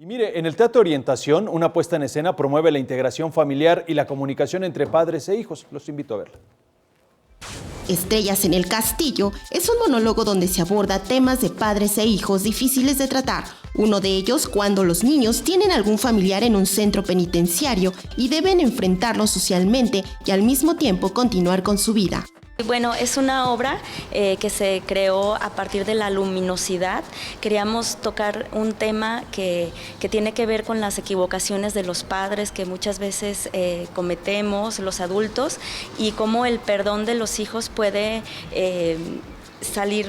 Y mire, en el Teatro Orientación, una puesta en escena promueve la integración familiar y la comunicación entre padres e hijos. Los invito a verla. Estrellas en el Castillo es un monólogo donde se aborda temas de padres e hijos difíciles de tratar. Uno de ellos cuando los niños tienen algún familiar en un centro penitenciario y deben enfrentarlo socialmente y al mismo tiempo continuar con su vida. Bueno, es una obra que se creó a partir de la luminosidad. Queríamos tocar un tema que tiene que ver con las equivocaciones de los padres que muchas veces cometemos los adultos y cómo el perdón de los hijos puede salir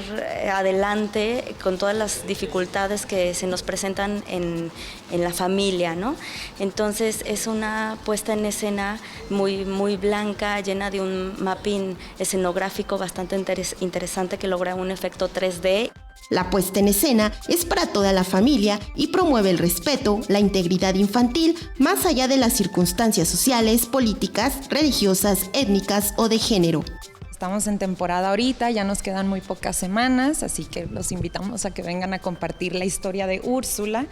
adelante con todas las dificultades que se nos presentan en la familia, ¿no? Entonces es una puesta en escena muy blanca, llena de un mapping escenográfico bastante interesante que logra un efecto 3D. La puesta en escena es para toda la familia y promueve el respeto, la integridad infantil, más allá de las circunstancias sociales, políticas, religiosas, étnicas o de género. Estamos en temporada ahorita, ya nos quedan muy pocas semanas, así que los invitamos a que vengan a compartir la historia de Úrsula,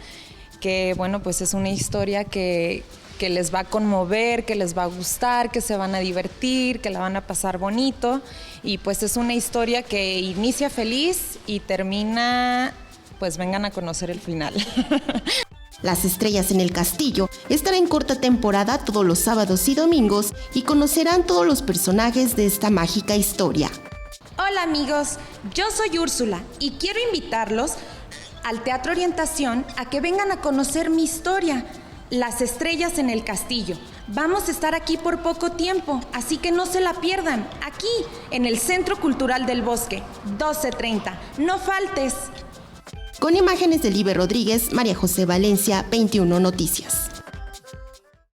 que bueno, pues es una historia que les va a conmover, que les va a gustar, que se van a divertir, que la van a pasar bonito, y pues es una historia que inicia feliz y termina, pues vengan a conocer el final. Las Estrellas en el Castillo estará en corta temporada todos los sábados y domingos y conocerán todos los personajes de esta mágica historia. Hola amigos, yo soy Úrsula y quiero invitarlos al Teatro Orientación a que vengan a conocer mi historia, Las Estrellas en el Castillo. Vamos a estar aquí por poco tiempo, así que no se la pierdan, aquí en el Centro Cultural del Bosque, 12:30. No faltes. Con imágenes de Libe Rodríguez, María José Valencia, 21 Noticias.